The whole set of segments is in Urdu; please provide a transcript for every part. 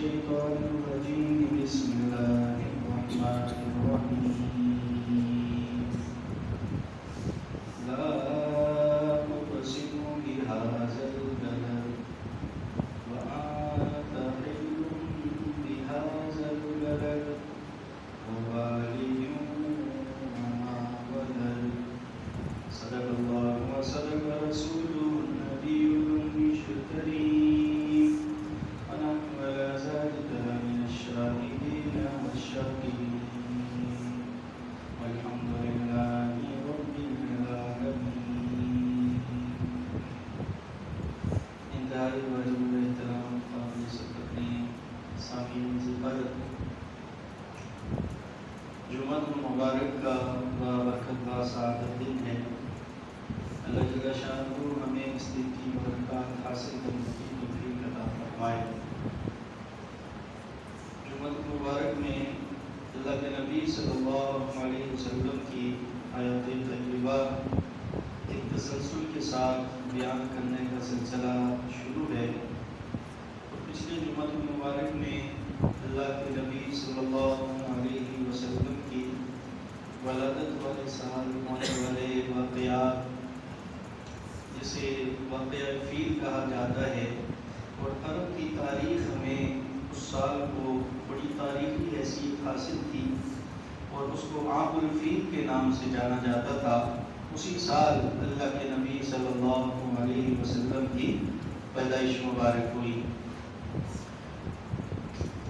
الشيطان الرجيم بسم الله الرحمن الرحيم لا أقسم بهذا البلد وأنت حل بهذا البلد ووالد وما ولد صدق الله وصدق رسوله النبي الكريم ونحن على ذلك من الشاهدين والشاكرين والحمد لله رب العالمين. انتہائی واجب احترام قابل تقدیم سامعین زبردست جمعہ مبارک کا برکت کا سعادت دن ہے. اللہ جل شانہ ہمیں اس دن کی برکات حاصل کرنے کی توفیق عطا فرمائے. جمعہ مبارک میں اللہ کے نبی صلی اللہ علیہ وسلم کی آیات طیبہ ایک تسلسل کے ساتھ بیان کرنے کا سلسلہ شروع ہے. اور پچھلے جمعہ مبارک میں اللہ کے نبی صلی اللہ علیہ وسلم کی ولادت والے سال ہونے والے واقعات جسے واقعہ فیل کہا جاتا ہے اور عرب کی تاریخ میں اس سال کو بڑی تاریخی حیثیت حاصل تھی اور اس کو عام الفیل کے نام سے جانا جاتا تھا. اسی سال اللہ کے نبی صلی اللہ علیہ وسلم کی پیدائش مبارک ہوئی.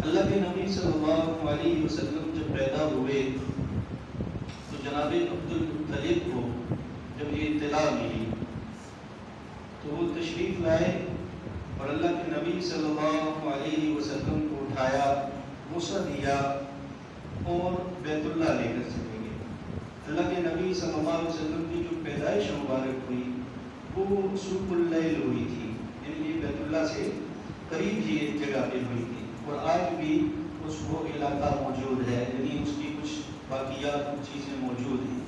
اللہ کے نبی صلی اللہ علیہ وسلم جب پیدا ہوئے تو جناب عبدالمطلب کو جب یہ اطلاع ملی تو وہ تشریف لائے اور اللہ کے نبی صلی اللہ علیہ وسلم کو اٹھایا, بوسہ دیا اور بیت اللہ لے کر چلے گئے. اللہ کے نبی صلی اللہ علیہ وسلم کی جو پیدائش مبارک ہوئی وہ سوق اللیل ہوئی تھی, یعنی یہ بیت اللہ سے قریب ہی ایک جگہ پہ ہوئی تھی اور آج بھی اس وہ علاقہ موجود ہے, یعنی اس کی کچھ باقیات کچھ چیزیں موجود ہیں.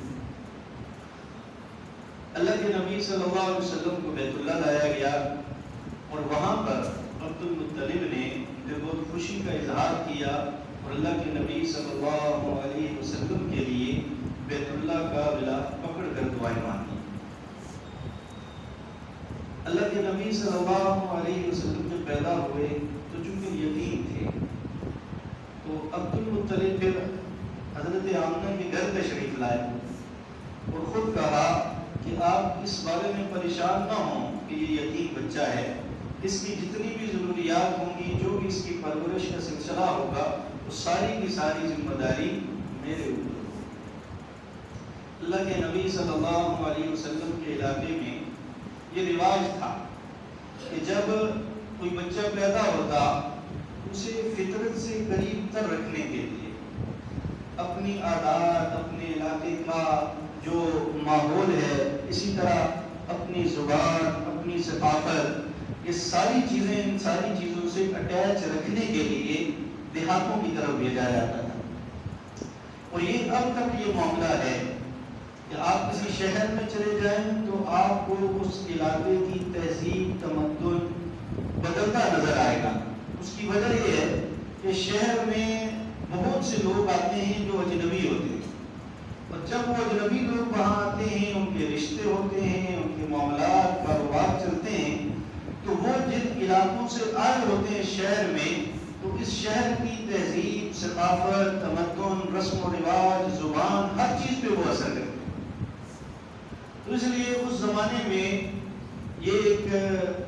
اللہ کے نبی صلی اللہ علیہ وسلم کو بیت اللہ لایا گیا اور وہاں پر عبدالمطلب نے بہت خوشی کا اظہار کیا اور اللہ کے نبی صلی اللہ علیہ وسلم کے لیے بیت اللہ کا غلاف پکڑ کر دعائیں مانگی. اللہ کے نبی صلی اللہ علیہ وسلم جب پیدا ہوئے تو چونکہ یتیم تھے تو عبدالمطلب پھر حضرت آمنہ کے گھر تشریف لائے اور خود کہا کہ آپ اس بارے میں پریشان نہ ہوں کہ یہ یتیم بچہ ہے, اس کی جتنی بھی ضروریات ہوں گی, جو بھی اس کی پرورش کا سلسلہ ہوگا, وہ ساری کی ساری ذمہ داری میرے اوپر ہوگی. اللہ کے نبی صلی اللہ علیہ وسلم کے علاقے میں یہ رواج تھا کہ جب کوئی بچہ پیدا ہوتا اسے فطرت سے قریب تر رکھنے کے لیے اپنی عادات, اپنے علاقے کا جو ماحول ہے, اسی طرح اپنی زبان, اپنی ثقافت, یہ ساری چیزیں ان ساری چیزوں سے اٹیچ رکھنے کے لیے دیہاتوں کی طرف بھیجا جاتا تھا. اور یہ اب تک یہ معاملہ ہے کہ آپ کسی شہر میں چلے جائیں تو آپ کو اس علاقے کی تہذیب, تمدن بدلتا نظر آئے گا. اس کی وجہ یہ ہے کہ شہر میں بہت سے لوگ آتے ہیں جو اجنبی ہوتے ہیں اور جب وہ اجنبی لوگ وہاں آتے ہیں, ان کے رشتے ہوتے ہیں, ان کے معاملات, کاروبار چلتے ہیں, تو وہ جن علاقوں سے آئے ہوتے ہیں شہر میں تو اس شہر کی تہذیب, ثقافت, تمدن, رسم و رواج, زبان, ہر چیز پہ وہ اثر کرتے ہیں. تو اس لیے اس زمانے میں یہ ایک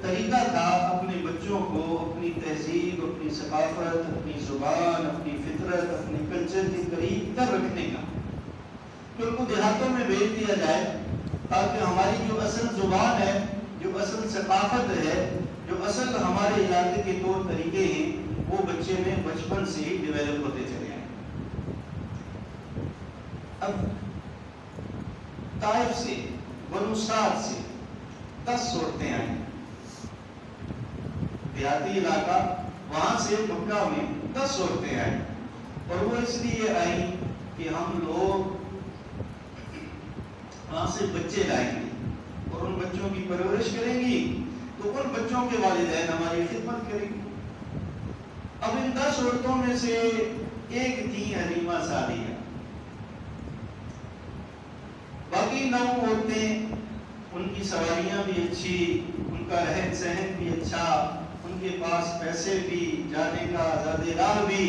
طریقہ تھا اپنے بچوں کو اپنی تہذیب, اپنی ثقافت, اپنی زبان, اپنی فطرت, اپنے کلچر کے قریب تر رکھنے کا, کہ ان کو دیہاتوں میں بھیج دیا جائے تاکہ ہماری جو اصل زبان ہے, جو اصل ثقافت ہے, جو اصل ہمارے علاقے کے طور طریقے ہیں, وہ بچے میں بچپن سے ہی ڈیولپ ہوتے چلے آئیں. اب طائف سے, بنو سعد سے 10 عورتیں آئیں, دیہاتی علاقہ, وہاں سے مکہ میں 10 عورتیں آئیں اور وہ اس لیے آئیں کہ ہم لوگ وہاں سے بچے لائیں گے اور ان بچوں کی پرورش کریں گی تو ان بچوں کے والدین ہماری خدمت کریں گے. اب ان 10 عورتوں میں سے ایک تھی حلیمہ سعدیہ، باقی 9 عورتیں ان کی سواریاں بھی اچھی، ان کا رہن سہن بھی اچھا، ان کے پاس پیسے بھی، جانے کا آزاد راہ بھی۔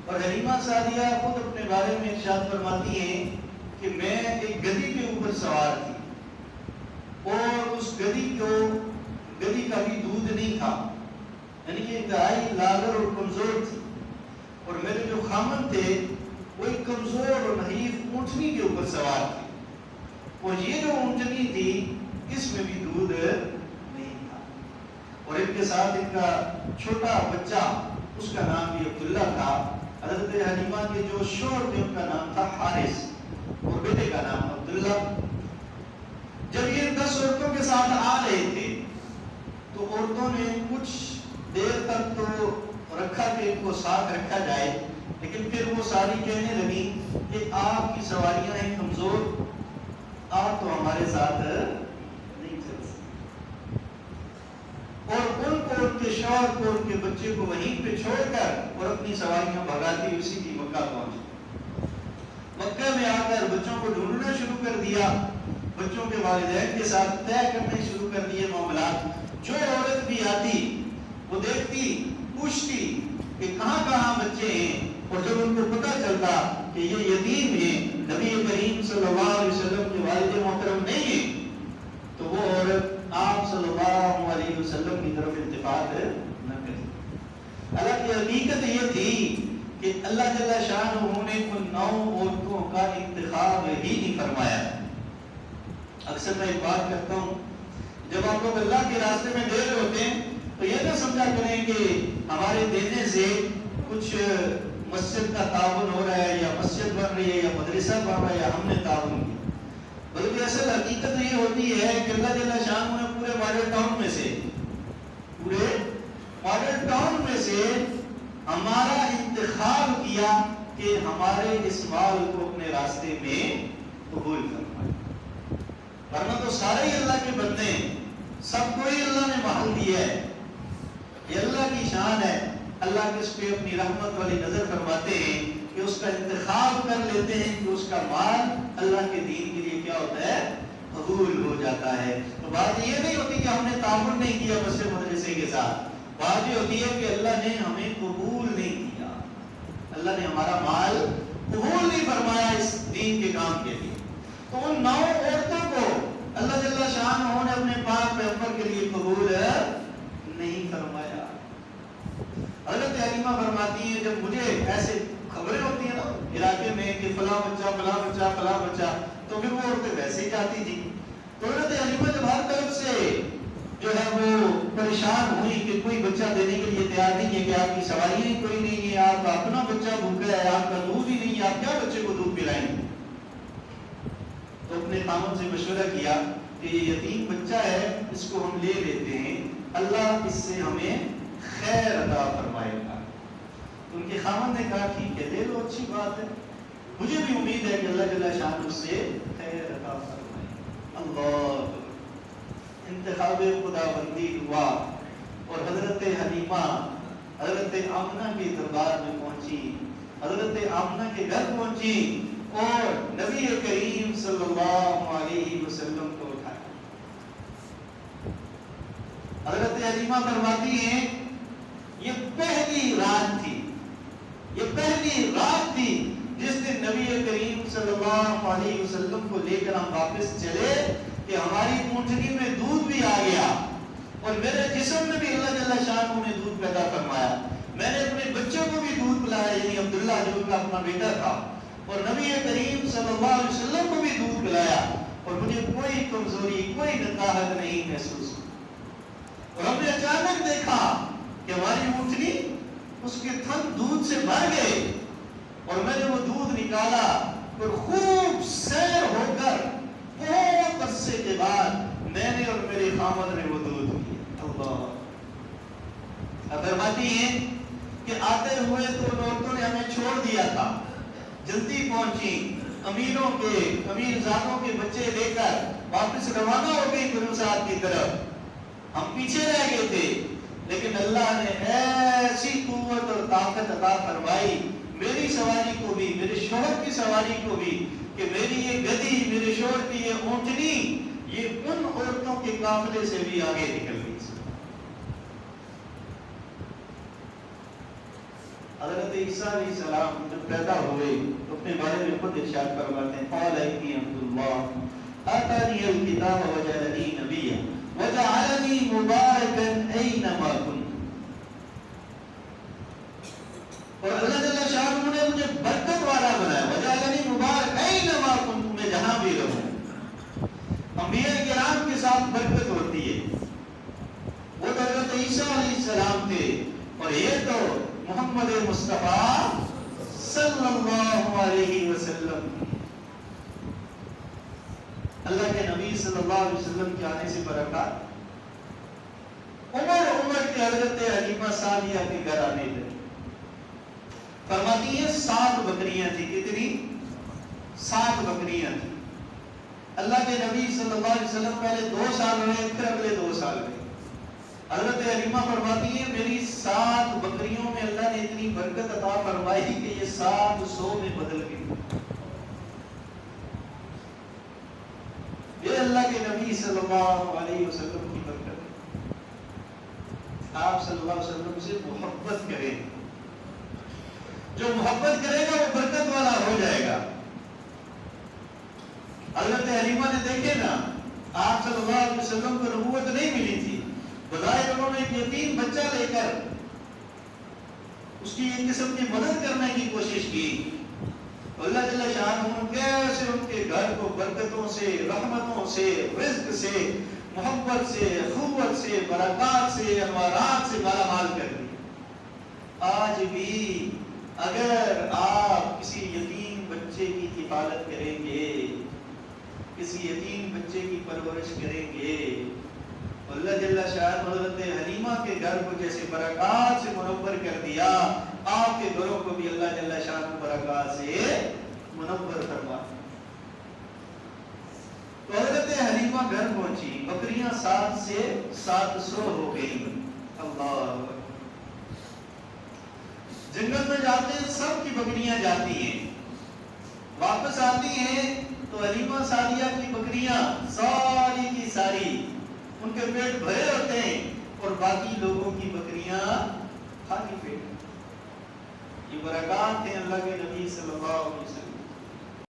اور حلیمہ سعدیہ خود اپنے بارے میں ارشاد فرماتی ہیں کہ میں ایک گدھی کے اوپر سوار تھی، اور اس گدھی کا بھی دودھ نہیں تھا، یعنی کہ انتہائی لاغر اور کمزور تھی، اور میرے جو خامن تھے وہ ایک کمزور اور نحیف اونٹنی کے اوپر سوار تھے، اور یہ جو اونٹنی تھی اس میں بھی دودھ نہیں تھا، اور ان کے ساتھ ان کا چھوٹا بچہ، اس کا نام بھی عبداللہ تھا۔ حضرت حلیمہ کے جو شوہر تھے ان کا نام تھا حارث، اور بیٹے کا نام عبداللہ۔ جب یہ 10 عورتوں کے ساتھ آ رہے تھے تو عورتوں نے کچھ دیر تک تو رکھا کہ ان کو ساتھ رکھا جائے، لیکن پھر وہ ساری کہنے لگی کہ آپ کی سواریاں ہیں کمزور، آپ تو ہمارے ساتھ نہیں چل سکتے، اور ان کو، ان کے شوہر کو، ان کے بچے کو وہیں پہ چھوڑ کر اور اپنی سواریاں بھگاتی اسی کی مکہ پہنچی۔ مکہ میں آ کر بچوں کو ڈھونڈنا شروع کر دیا، بچوں کے والدین کے ساتھ طے کرنے شروع کر دیے معاملات۔ جو عورت بھی آتی وہ دیکھتی، پوچھتی کہ کہاں کہاں بچے ہیں، اور جب ان کو پتہ چلتا کہ یہ یتیم ہیں، نبی کریم صلی اللہ علیہ وسلم کے والد محترم نہیں ہیں، تو وہ عورت آپ صلی اللہ علیہ وسلم کی طرف التفات نہ کرتی۔ حالانکہ حقیقت یہ تھی کہ اللہ جل شانہ نے ان 9 عورتوں کا انتخاب ہی نہیں فرمایا۔ اکثر میں ایک بات کرتا ہوں، جب آپ لوگ اللہ کے راستے میں دے رہے ہوتے ہیں تو یہ نہ سمجھا کریں کہ ہمارے دینے سے کچھ مسجد کا تعاون ہو رہا ہے، یا مسجد بن رہی ہے، یا مدرسہ بن رہا ہے، یا ہم نے تعاون کیا، بلکہ اصل حقیقت یہ ہوتی ہے کہ اللہ جل شانہ نے پورے ماڈل ٹاؤن میں سے ہمارا انتخاب کیا کہ ہمارے اس مال کو اپنے راستے میں قبول فرمائے، ورنہ تو سارے ہی اللہ کے بندے ہیں، سب کو ہی اللہ نے محل دیا ہے، یہ اللہ کی شان ہے۔ اللہ کس پہ اپنی رحمت والی نظر فرماتے ہیں کہ اس کا انتخاب کر لیتے ہیں کہ اس کا مال اللہ کے دین کے لیے کیا ہوتا ہے، قبول ہو جاتا ہے۔ تو بات یہ نہیں ہوتی کہ ہم نے تعاون نہیں کیا مسجد مدرسے کے ساتھ، بات یہ ہوتی ہے کہ اللہ نے ہمیں قبول نہیں کیا، اللہ نے ہمارا مال قبول نہیں فرمایا اس دین کے کام کے لیے۔ تو ان 9 عورتوں کو اللہ جل شانہ نے اپنے پاک پیغمبر کے لیے قبول نہیں فرمایا۔ حضرت حلیمہ فرماتی ہیں جب مجھے ایسے خبریں ہوتی ہیں نا علاقے میں کہ فلاں بچہ فلاں بچہ فلاں بچہ، تو پھر وہ عورتیں ویسے ہی چاہتی تھی۔ تو حضرت حلیمہ جب ہر طرف سے جو ہے وہ پریشان ہوئی کہ کوئی بچہ دینے کے لیے تیار نہیں ہے، کہ آپ کی سواریاں ہی کوئی نہیں ہے، آپ کا اپنا بچہ بھوکا ہے، آپ کا دودھ ہی نہیں ہے، آپ کیا بچے کو دودھ پلائیں گے، تو اپنے خامن سے مشورہ کیا کہ یہ یتیم بچہ ہے، اس کو ہم لے لیتے ہیں، اللہ اس سے ہمیں خیر عطا فرمائے گا۔ ان کے خامن نے کہا ٹھیک ہے، لے لو، اچھی بات ہے، مجھے بھی امید ہے کہ اللہ جل شانہ اس سے خیر عطا فرمائے۔ اللہ، انتخاب خدا بندی ہوا، اور حضرت حلیمہ حضرت آمنہ کے دربار میں پہنچی، حضرت آمنہ کے گھر پہنچی، اور نبی کریم صلی اللہ علیہ وسلم کو اٹھایا۔ حضرت حلیمہ فرماتی ہیں یہ پہلی رات تھی، یہ پہلی رات تھی جس دن نبی کریم صلی اللہ علیہ وسلم کو لے کر ہم واپس چلے کہ ہماری اونٹنی میں دودھ بھی آ گیا، اور میرے جسم میں بھی اللہ جل شانہ نے دودھ پیدا فرمایا، میں نے اپنے بچوں کو بھی دودھ پلایا، یعنی عبداللہ جو ان کا اپنا بیٹا تھا، اور نبی کریم صلی اللہ علیہ وسلم کو بھی دودھ پلایا، اور مجھے کوئی کمزوری، کوئی نقاہت نہیں محسوس ہوئی۔ اور ہم نے اچانک دیکھا کہ ہماری اونٹنی، اس کے تھن دودھ سے بھر گئے، اور میں نے وہ دودھ نکالا، اور خوب سیر ہو کر بہت عرصے کے بعد میں نے اور میرے خامد نے وہ دودھ پیا۔ اللہ، اب فرماتی ہیں کہ آتے ہوئے تو ان عورتوں نے ہمیں چھوڑ دیا تھا، جلدی پہنچی، امیروں کے، امیر زادوں کے بچے لے کر واپس روانہ ہو گئی گرمساد کی طرف، ہم پیچھے رہ گئے تھے، لیکن اللہ نے ایسی قوت اور طاقت عطا فرمائی میری سواری کو بھی، میرے شوہر کی سواری کو بھی، کہ میری یہ گدی، میرے شوہر کی یہ اونٹنی، یہ ان عورتوں کے قافلے سے بھی آگے نکل گئی۔ حضرت عیسیٰ علیہ السلام جب پیدا ہوئے تو اپنے بارے میں خود ارشاد فرماتے ہیں قال انی عبد اللہ آتانی الکتاب وجعلنی نبیا وجعلنی مبارکا اینما کنت۔ اور اللہ جل شانہ نے مجھے برکت والا بنایا، وجعلنی مبارک اینما کنت، میں جہاں بھی رہوں۔ انبیاء کرام کے ساتھ برکت ہوتی ہے۔ وہ تو حضرت عیسیٰ علیہ السلام تھے، اور یہ تو محمد مصطفیٰ صلی اللہ علیہ وسلم، اللہ کے نبی صلی اللہ علیہ وسلم کے آنے سے برکات۔ عمر کے حضرت حلیمہ سعدیہ کے گھر آنے تھے، فرماتی ہیں 7 بکریاں تھی۔ کتنی؟ 7 بکریاں تھی۔ اللہ کے نبی صلی اللہ علیہ وسلم پہلے 2 سال رہے، پھر اگلے 2 سال رہے۔ حضرت حلیمہ فرماتی ہیں میری 7 بکریوں میں اللہ نے اتنی برکت عطا فرمائی کہ یہ 700 میں بدل گئی۔ یہ اللہ کے نبی صلی اللہ علیہ وسلم کی برکت ہے۔ آپ صلی اللہ علیہ وسلم سے محبت کریں، جو محبت کرے گا وہ برکت والا ہو جائے گا۔ حضرت حلیمہ نے دیکھے نا، آپ صلی اللہ علیہ وسلم کو نبوت نہیں ملی تھی، بظاہر انہوں نے ایک یتیم بچہ لے کر اس کی ایک قسم کی مدد کرنے کی کوشش کی۔ اللہ جل شانہ کیسے ان کے گھر کو برکتوں سے، رحمتوں سے، رزق سے، محبت سے، اخوت سے، برکات سے، انوارات سے مالا مال کر دیا۔ آج بھی اگر آپ کسی یتیم بچے کی حفاظت کریں گے، کسی یتیم بچے کی پرورش کریں گے، اللہ جل شانہ حضرت حلیمہ کے گھر کو جیسے برکات سے منور کر دیا، آپ کے گھروں کو بھی اللہ جل شانہ برکات سے منور فرما۔ تو حضرت حلیمہ گھر پہنچی، بکریاں 7 سے 700 ہو گئی۔ اللہ، جنگل میں جاتے ہیں سب کی بکریاں جاتی ہیں، واپس آتی ہیں تو حلیمہ سعدیہ کی بکریاں ساری کی ساری ان کے پیٹ بھرے ہوتے ہیں اور باقی لوگوں کی بکریاں خالی پیٹ۔ یہ برکات ہیں اللہ کے نبی صلی اللہ علیہ وسلم۔